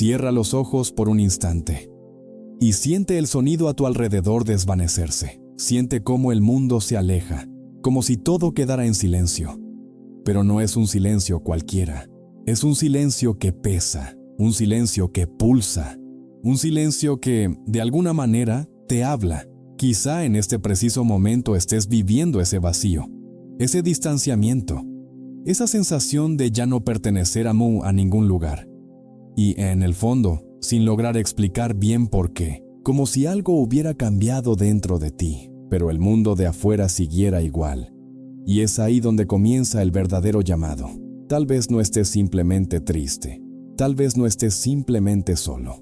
Cierra los ojos por un instante y siente el sonido a tu alrededor desvanecerse. Siente cómo el mundo se aleja, como si todo quedara en silencio. Pero no es un silencio cualquiera. Es un silencio que pesa, un silencio que pulsa, un silencio que, de alguna manera, te habla. Quizá en este preciso momento estés viviendo ese vacío, ese distanciamiento, esa sensación de ya no pertenecer a ningún lugar. Y en el fondo, sin lograr explicar bien por qué, como si algo hubiera cambiado dentro de ti, pero el mundo de afuera siguiera igual. Y es ahí donde comienza el verdadero llamado. Tal vez no estés simplemente triste, tal vez no estés simplemente solo.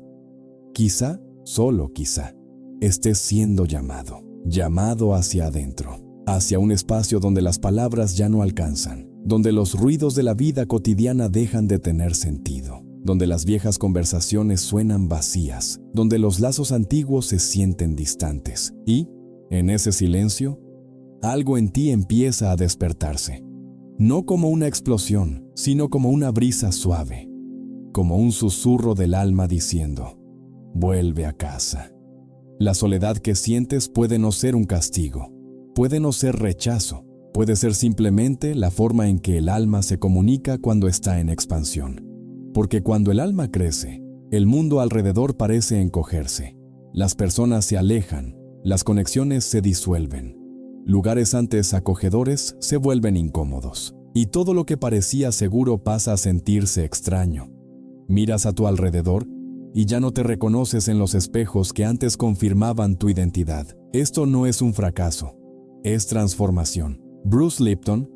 Quizá, solo quizá, estés siendo llamado hacia adentro, hacia un espacio donde las palabras ya no alcanzan, donde los ruidos de la vida cotidiana dejan de tener sentido, donde las viejas conversaciones suenan vacías, donde los lazos antiguos se sienten distantes. Y, en ese silencio, algo en ti empieza a despertarse. No como una explosión, sino como una brisa suave, como un susurro del alma diciendo, vuelve a casa. La soledad que sientes puede no ser un castigo, puede no ser rechazo, puede ser simplemente la forma en que el alma se comunica cuando está en expansión. Porque cuando el alma crece, el mundo alrededor parece encogerse. Las personas se alejan, las conexiones se disuelven. Lugares antes acogedores se vuelven incómodos, y todo lo que parecía seguro pasa a sentirse extraño. Miras a tu alrededor y ya no te reconoces en los espejos que antes confirmaban tu identidad. Esto no es un fracaso, es transformación. Bruce Lipton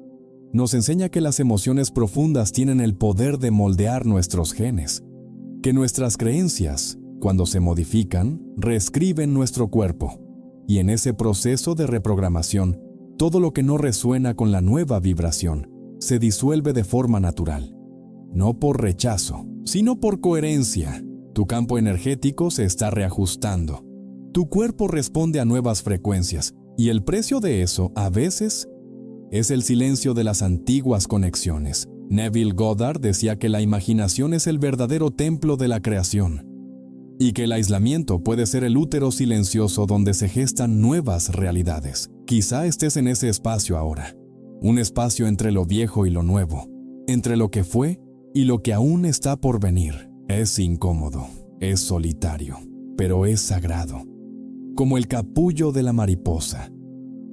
nos enseña que las emociones profundas tienen el poder de moldear nuestros genes, que nuestras creencias, cuando se modifican, reescriben nuestro cuerpo. Y en ese proceso de reprogramación, todo lo que no resuena con la nueva vibración se disuelve de forma natural. No por rechazo, sino por coherencia. Tu campo energético se está reajustando. Tu cuerpo responde a nuevas frecuencias, y el precio de eso, a veces, es el silencio de las antiguas conexiones. Neville Goddard decía que la imaginación es el verdadero templo de la creación, y que el aislamiento puede ser el útero silencioso donde se gestan nuevas realidades. Quizá estés en ese espacio ahora, un espacio entre lo viejo y lo nuevo, entre lo que fue y lo que aún está por venir. Es incómodo, es solitario, pero es sagrado, como el capullo de la mariposa,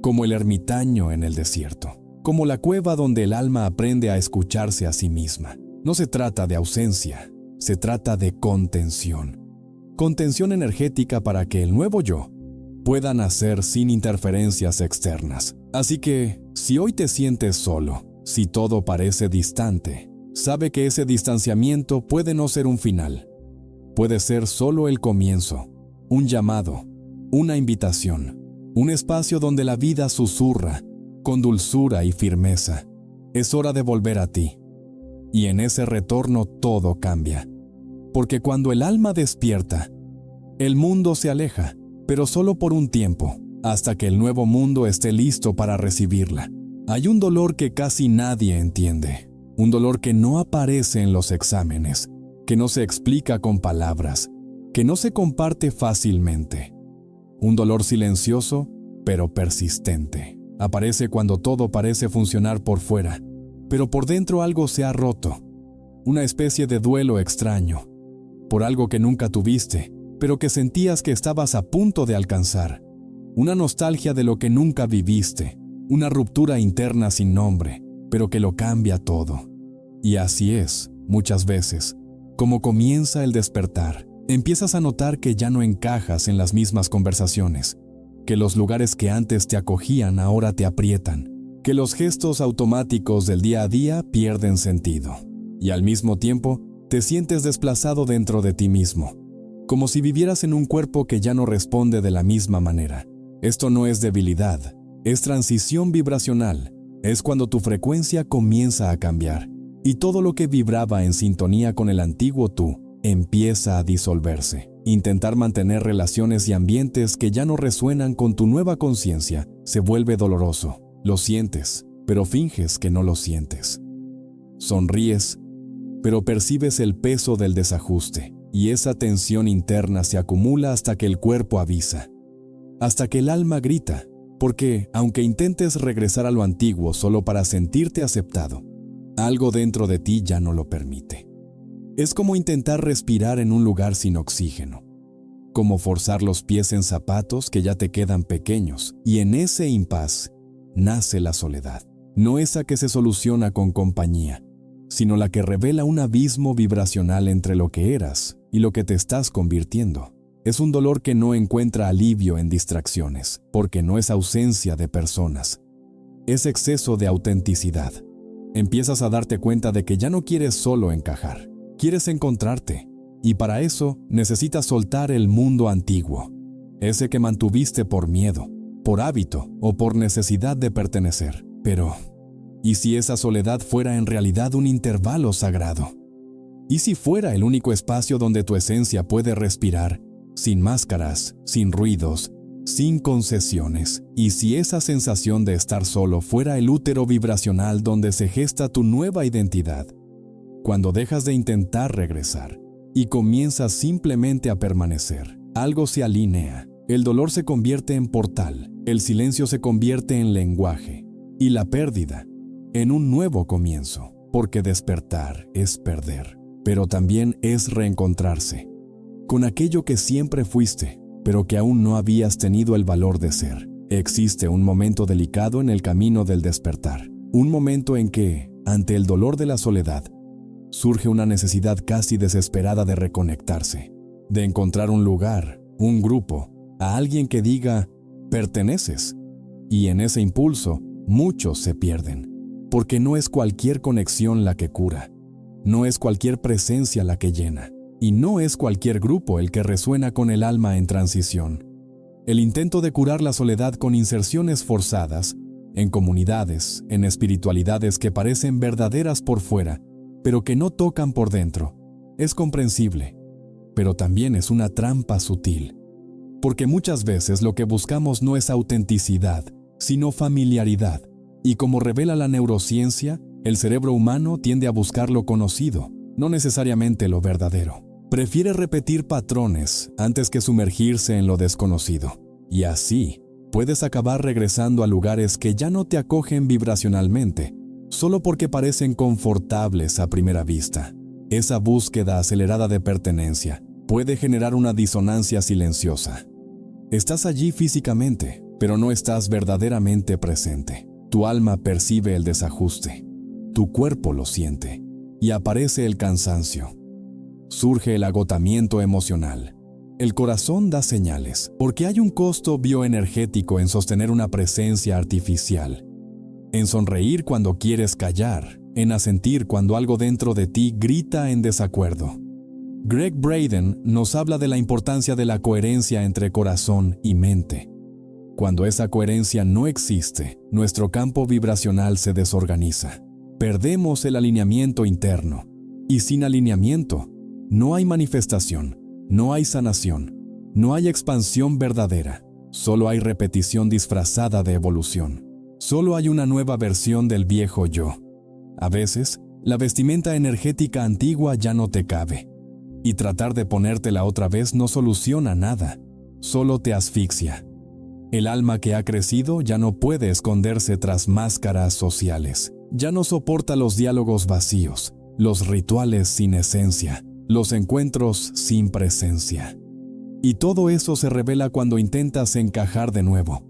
como el ermitaño en el desierto, como la cueva donde el alma aprende a escucharse a sí misma. No se trata de ausencia, se trata de contención. Contención energética para que el nuevo yo pueda nacer sin interferencias externas. Así que, si hoy te sientes solo, si todo parece distante, sabe que ese distanciamiento puede no ser un final. Puede ser solo el comienzo, un llamado, una invitación, un espacio donde la vida susurra, con dulzura y firmeza. Es hora de volver a ti. Y en ese retorno todo cambia. Porque cuando el alma despierta, el mundo se aleja, pero solo por un tiempo, hasta que el nuevo mundo esté listo para recibirla. Hay un dolor que casi nadie entiende, un dolor que no aparece en los exámenes, que no se explica con palabras, que no se comparte fácilmente. Un dolor silencioso, pero persistente. Aparece cuando todo parece funcionar por fuera, pero por dentro algo se ha roto. Una especie de duelo extraño, por algo que nunca tuviste, pero que sentías que estabas a punto de alcanzar. Una nostalgia de lo que nunca viviste, una ruptura interna sin nombre, pero que lo cambia todo. Y así es, muchas veces, como comienza el despertar. Empiezas a notar que ya no encajas en las mismas conversaciones, que los lugares que antes te acogían ahora te aprietan, que los gestos automáticos del día a día pierden sentido. Y al mismo tiempo, te sientes desplazado dentro de ti mismo, como si vivieras en un cuerpo que ya no responde de la misma manera. Esto no es debilidad, es transición vibracional. Es cuando tu frecuencia comienza a cambiar, y todo lo que vibraba en sintonía con el antiguo tú empieza a disolverse. Intentar mantener relaciones y ambientes que ya no resuenan con tu nueva conciencia se vuelve doloroso. Lo sientes, pero finges que no lo sientes. Sonríes, pero percibes el peso del desajuste. y esa tensión interna se acumula hasta que el cuerpo avisa, hasta que el alma grita, porque aunque intentes regresar a lo antiguo solo para sentirte aceptado, algo dentro de ti ya no lo permite. Es como intentar respirar en un lugar sin oxígeno, como forzar los pies en zapatos que ya te quedan pequeños, y en ese impas nace la soledad. No esa que se soluciona con compañía, sino la que revela un abismo vibracional entre lo que eras y lo que te estás convirtiendo. Es un dolor que no encuentra alivio en distracciones, porque no es ausencia de personas. Es exceso de autenticidad. Empiezas a darte cuenta de que ya no quieres solo encajar, quieres encontrarte, y para eso necesitas soltar el mundo antiguo, ese que mantuviste por miedo, por hábito o por necesidad de pertenecer. Pero, ¿y si esa soledad fuera en realidad un intervalo sagrado? ¿Y si fuera el único espacio donde tu esencia puede respirar, sin máscaras, sin ruidos, sin concesiones? ¿Y si esa sensación de estar solo fuera el útero vibracional donde se gesta tu nueva identidad? Cuando dejas de intentar regresar y comienzas simplemente a permanecer, algo se alinea. El dolor se convierte en portal, el silencio se convierte en lenguaje, y la pérdida en un nuevo comienzo, porque despertar es perder, pero también es reencontrarse con aquello que siempre fuiste, pero que aún no habías tenido el valor de ser. Existe un momento delicado en el camino del despertar, un momento en que, ante el dolor de la soledad, surge una necesidad casi desesperada de reconectarse, de encontrar un lugar, un grupo, a alguien que diga, perteneces. Y en ese impulso, muchos se pierden, porque no es cualquier conexión la que cura, no es cualquier presencia la que llena, y no es cualquier grupo el que resuena con el alma en transición. El intento de curar la soledad con inserciones forzadas, en comunidades, en espiritualidades que parecen verdaderas por fuera, pero que no tocan por dentro, es comprensible, pero también es una trampa sutil, porque muchas veces lo que buscamos no es autenticidad, sino familiaridad, y como revela la neurociencia, el cerebro humano tiende a buscar lo conocido, no necesariamente lo verdadero. Prefiere repetir patrones antes que sumergirse en lo desconocido, y así puedes acabar regresando a lugares que ya no te acogen vibracionalmente, solo porque parecen confortables a primera vista. Esa búsqueda acelerada de pertenencia puede generar una disonancia silenciosa. Estás allí físicamente, pero no estás verdaderamente presente. Tu alma percibe el desajuste, tu cuerpo lo siente, y aparece el cansancio. Surge el agotamiento emocional. El corazón da señales, porque hay un costo bioenergético en sostener una presencia artificial, en sonreír cuando quieres callar, en asentir cuando algo dentro de ti grita en desacuerdo. Gregg Braden nos habla de la importancia de la coherencia entre corazón y mente. Cuando esa coherencia no existe, nuestro campo vibracional se desorganiza. Perdemos el alineamiento interno, y sin alineamiento, no hay manifestación, no hay sanación, no hay expansión verdadera, solo hay repetición disfrazada de evolución. Solo hay una nueva versión del viejo yo. A veces, la vestimenta energética antigua ya no te cabe, y tratar de ponértela otra vez no soluciona nada, solo te asfixia. El alma que ha crecido ya no puede esconderse tras máscaras sociales, ya no soporta los diálogos vacíos, los rituales sin esencia, los encuentros sin presencia. Y todo eso se revela cuando intentas encajar de nuevo,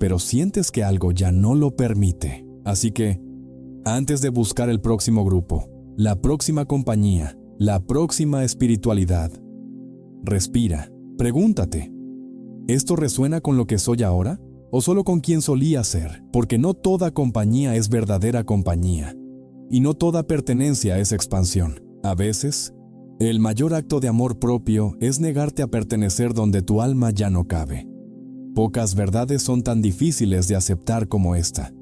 pero sientes que algo ya no lo permite. Así que, antes de buscar el próximo grupo, la próxima compañía, la próxima espiritualidad, respira, pregúntate, ¿esto resuena con lo que soy ahora? ¿O solo con quien solía ser? Porque no toda compañía es verdadera compañía, y no toda pertenencia es expansión. A veces, el mayor acto de amor propio es negarte a pertenecer donde tu alma ya no cabe. Pocas verdades son tan difíciles de aceptar como esta.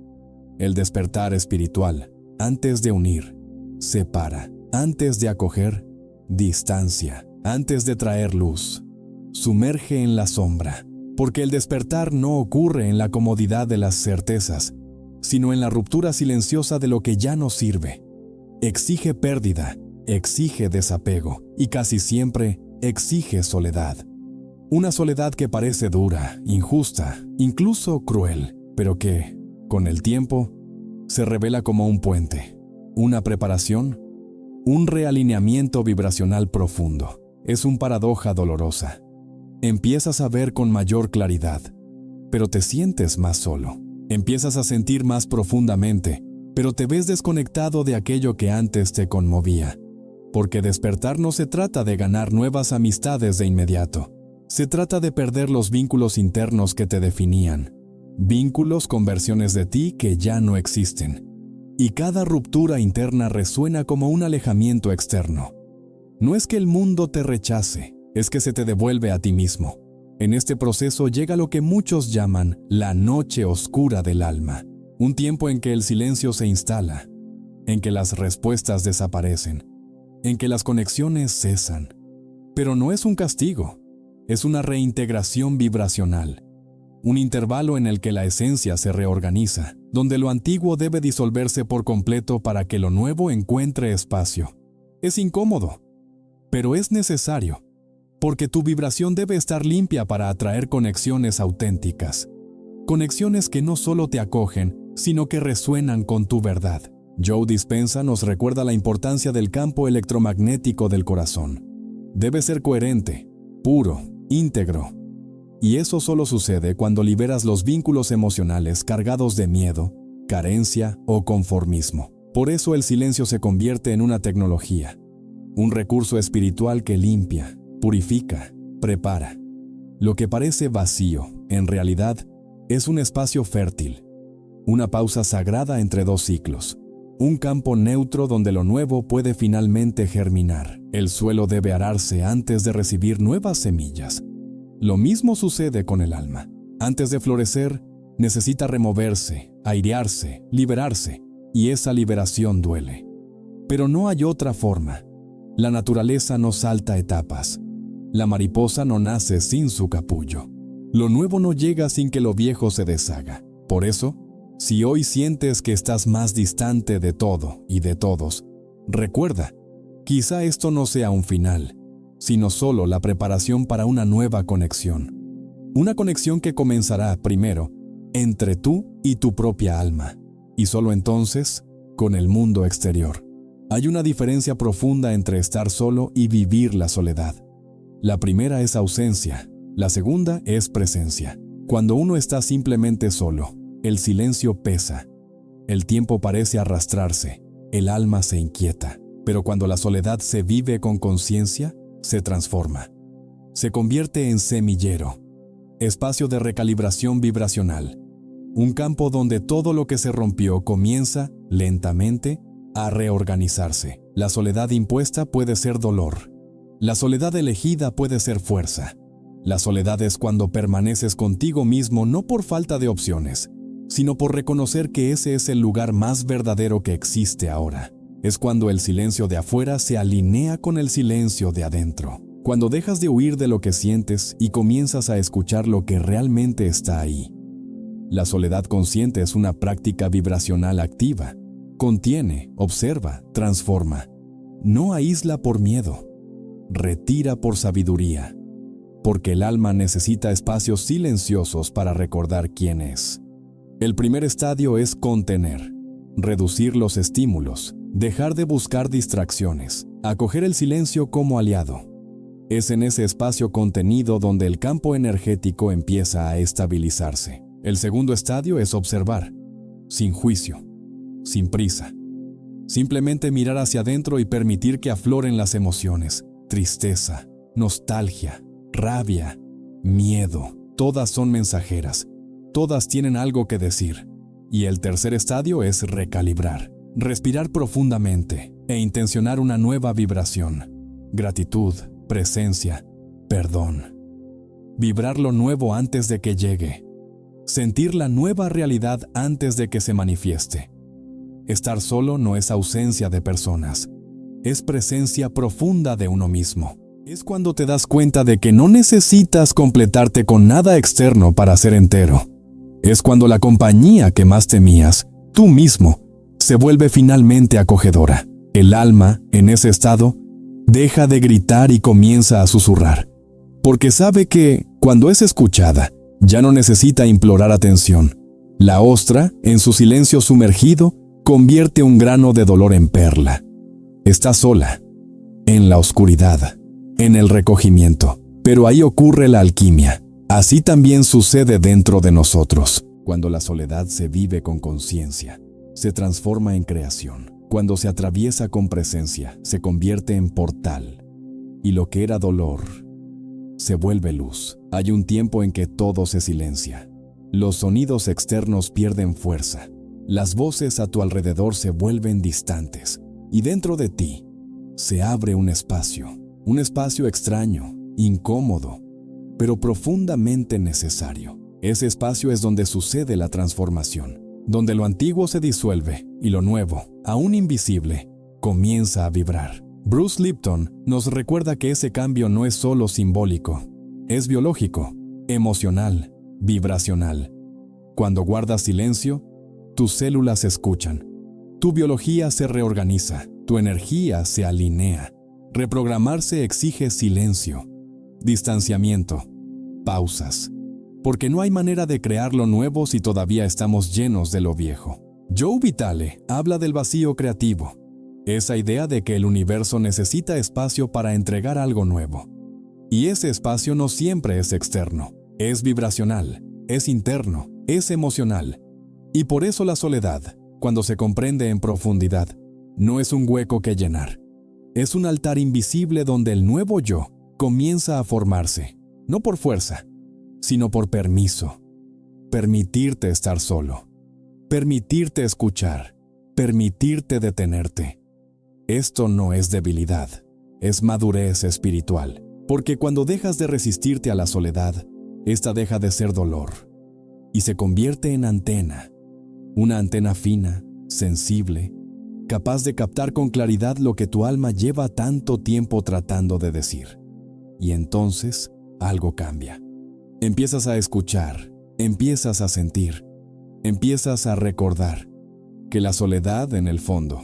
El despertar espiritual, antes de unir, separa. Antes de acoger, distancia. Antes de traer luz, sumerge en la sombra. Porque el despertar no ocurre en la comodidad de las certezas, sino en la ruptura silenciosa de lo que ya no sirve. Exige pérdida, exige desapego y casi siempre exige soledad. Una soledad que parece dura, injusta, incluso cruel, pero que, con el tiempo, se revela como un puente, una preparación, un realineamiento vibracional profundo. Es una paradoja dolorosa. Empiezas a ver con mayor claridad, pero te sientes más solo. Empiezas a sentir más profundamente, pero te ves desconectado de aquello que antes te conmovía. Porque despertar no se trata de ganar nuevas amistades de inmediato. Se trata de perder los vínculos internos que te definían. Vínculos con versiones de ti que ya no existen. Y cada ruptura interna resuena como un alejamiento externo. No es que el mundo te rechace, es que se te devuelve a ti mismo. En este proceso llega lo que muchos llaman la noche oscura del alma. Un tiempo en que el silencio se instala, en que las respuestas desaparecen, en que las conexiones cesan. Pero no es un castigo, es una reintegración vibracional. Un intervalo en el que la esencia se reorganiza, donde lo antiguo debe disolverse por completo para que lo nuevo encuentre espacio. Es incómodo, pero es necesario, porque tu vibración debe estar limpia para atraer conexiones auténticas. Conexiones que no solo te acogen, sino que resuenan con tu verdad. Joe Dispenza nos recuerda la importancia del campo electromagnético del corazón. Debe ser coherente, puro, íntegro. Y eso solo sucede cuando liberas los vínculos emocionales cargados de miedo, carencia o conformismo. Por eso el silencio se convierte en una tecnología, un recurso espiritual que limpia, purifica, prepara. Lo que parece vacío, en realidad, es un espacio fértil, una pausa sagrada entre dos ciclos, un campo neutro donde lo nuevo puede finalmente germinar. El suelo debe ararse antes de recibir nuevas semillas. Lo mismo sucede con el alma. Antes de florecer, necesita removerse, airearse, liberarse, y esa liberación duele. Pero no hay otra forma. La naturaleza no salta etapas. La mariposa no nace sin su capullo. Lo nuevo no llega sin que lo viejo se deshaga. Por eso, si hoy sientes que estás más distante de todo y de todos, recuerda, quizá esto no sea un final, sino solo la preparación para una nueva conexión. Una conexión que comenzará primero entre tú y tu propia alma, y solo entonces con el mundo exterior. Hay una diferencia profunda entre estar solo y vivir la soledad. La primera es ausencia, la segunda es presencia. Cuando uno está simplemente solo, el silencio pesa, el tiempo parece arrastrarse, el alma se inquieta. Pero cuando la soledad se vive con conciencia, se transforma. Se convierte en semillero, espacio de recalibración vibracional, un campo donde todo lo que se rompió comienza, lentamente, a reorganizarse. La soledad impuesta puede ser dolor. La soledad elegida puede ser fuerza. La soledad es cuando permaneces contigo mismo no por falta de opciones, sino por reconocer que ese es el lugar más verdadero que existe ahora. Es cuando el silencio de afuera se alinea con el silencio de adentro. Cuando dejas de huir de lo que sientes y comienzas a escuchar lo que realmente está ahí. La soledad consciente es una práctica vibracional activa. Contiene, observa, transforma. No aísla por miedo. Retira por sabiduría. Porque el alma necesita espacios silenciosos para recordar quién es. El primer estadio es contener, reducir los estímulos, dejar de buscar distracciones, acoger el silencio como aliado. Es en ese espacio contenido donde el campo energético empieza a estabilizarse. El segundo estadio es observar, sin juicio, sin prisa. Simplemente mirar hacia adentro y permitir que afloren las emociones, tristeza, nostalgia, rabia, miedo. Todas son mensajeras. Todas tienen algo que decir. Y el tercer estadio es recalibrar, respirar profundamente e intencionar una nueva vibración. Gratitud, presencia, perdón. Vibrar lo nuevo antes de que llegue. Sentir la nueva realidad antes de que se manifieste. Estar solo no es ausencia de personas, es presencia profunda de uno mismo. Es cuando te das cuenta de que no necesitas completarte con nada externo para ser entero. Es cuando la compañía que más temías, tú mismo, se vuelve finalmente acogedora. El alma, en ese estado, deja de gritar y comienza a susurrar, porque sabe que, cuando es escuchada, ya no necesita implorar atención. La ostra, en su silencio sumergido, convierte un grano de dolor en perla. Está sola, en la oscuridad, en el recogimiento, pero ahí ocurre la alquimia. Así también sucede dentro de nosotros. Cuando la soledad se vive con conciencia, se transforma en creación. Cuando se atraviesa con presencia, se convierte en portal. Y lo que era dolor, se vuelve luz. Hay un tiempo en que todo se silencia. Los sonidos externos pierden fuerza. Las voces a tu alrededor se vuelven distantes. Y dentro de ti, se abre un espacio extraño, incómodo, pero profundamente necesario. Ese espacio es donde sucede la transformación, donde lo antiguo se disuelve y lo nuevo, aún invisible, comienza a vibrar. Bruce Lipton nos recuerda que ese cambio no es solo simbólico, es biológico, emocional, vibracional. Cuando guardas silencio, tus células escuchan, tu biología se reorganiza, tu energía se alinea. Reprogramarse exige silencio, distanciamiento, pausas, porque no hay manera de crear lo nuevo si todavía estamos llenos de lo viejo. Joe Vitale habla del vacío creativo, esa idea de que el universo necesita espacio para entregar algo nuevo. Y ese espacio no siempre es externo, es vibracional, es interno, es emocional. Y por eso la soledad, cuando se comprende en profundidad, no es un hueco que llenar. Es un altar invisible donde el nuevo yo comienza a formarse, no por fuerza, sino por permiso. Permitirte estar solo, permitirte escuchar, permitirte detenerte. Esto no es debilidad, es madurez espiritual, porque cuando dejas de resistirte a la soledad, esta deja de ser dolor y se convierte en antena, una antena fina, sensible, capaz de captar con claridad lo que tu alma lleva tanto tiempo tratando de decir. Y entonces, algo cambia. Empiezas a escuchar, empiezas a sentir, empiezas a recordar que la soledad, en el fondo,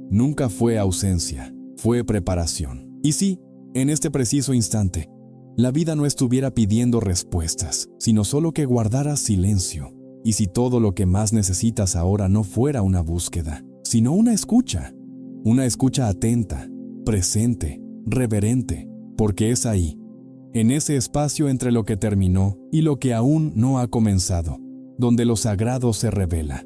nunca fue ausencia, fue preparación. Y sí, en este preciso instante, la vida no estuviera pidiendo respuestas, sino solo que guardaras silencio. Y si todo lo que más necesitas ahora no fuera una búsqueda, sino una escucha atenta, presente, reverente, porque es ahí, en ese espacio entre lo que terminó y lo que aún no ha comenzado, donde lo sagrado se revela.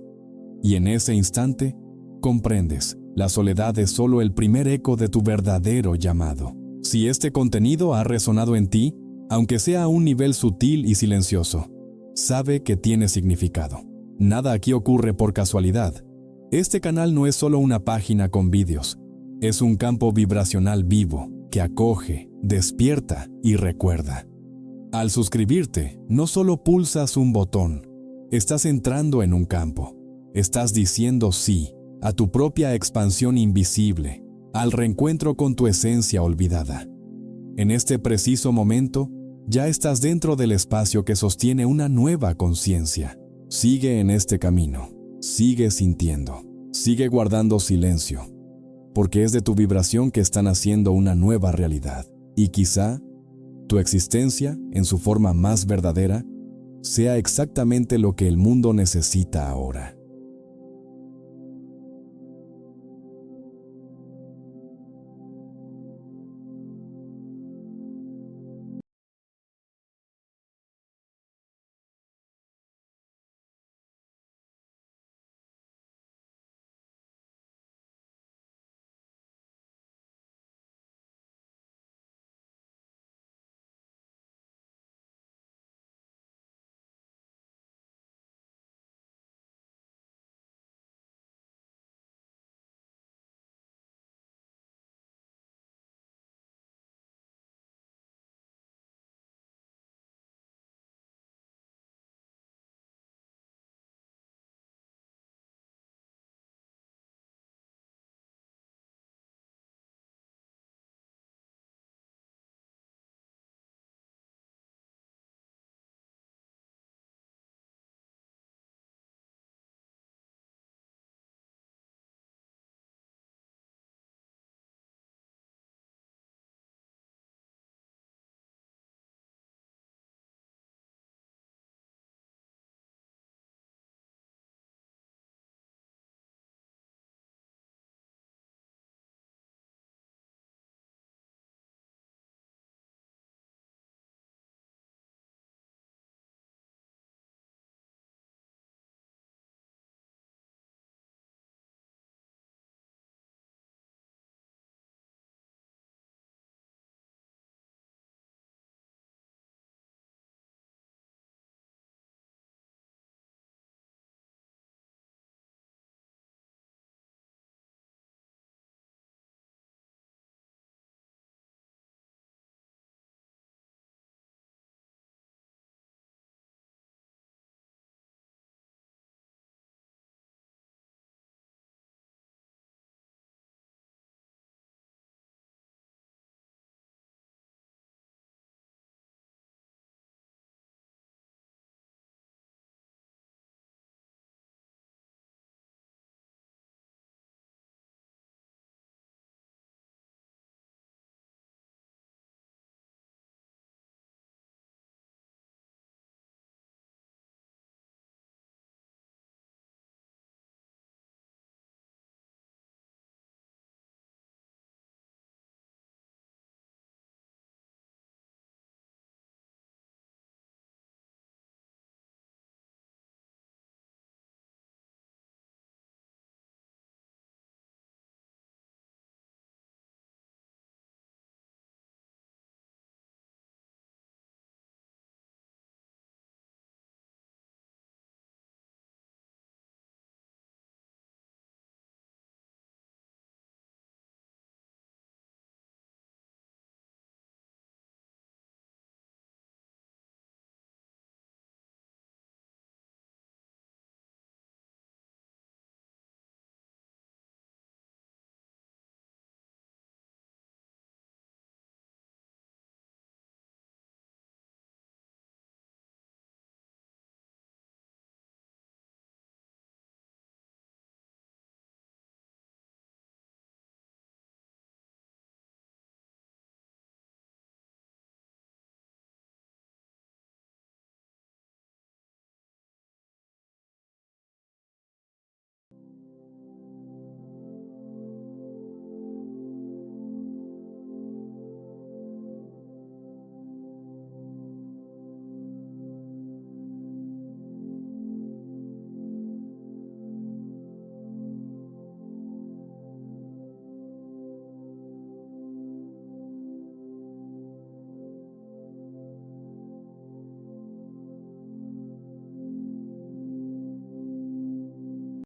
Y en ese instante, comprendes, la soledad es solo el primer eco de tu verdadero llamado. Si este contenido ha resonado en ti, aunque sea a un nivel sutil y silencioso, sabe que tiene significado. Nada aquí ocurre por casualidad. Este canal no es solo una página con vídeos, es un campo vibracional vivo que acoge, despierta y recuerda. Al suscribirte, no solo pulsas un botón, estás entrando en un campo, estás diciendo sí a tu propia expansión invisible, al reencuentro con tu esencia olvidada. En este preciso momento, ya estás dentro del espacio que sostiene una nueva conciencia. Sigue en este camino, sigue sintiendo, sigue guardando silencio, porque es de tu vibración que están haciendo una nueva realidad. Y quizá, tu existencia, en su forma más verdadera, sea exactamente lo que el mundo necesita ahora.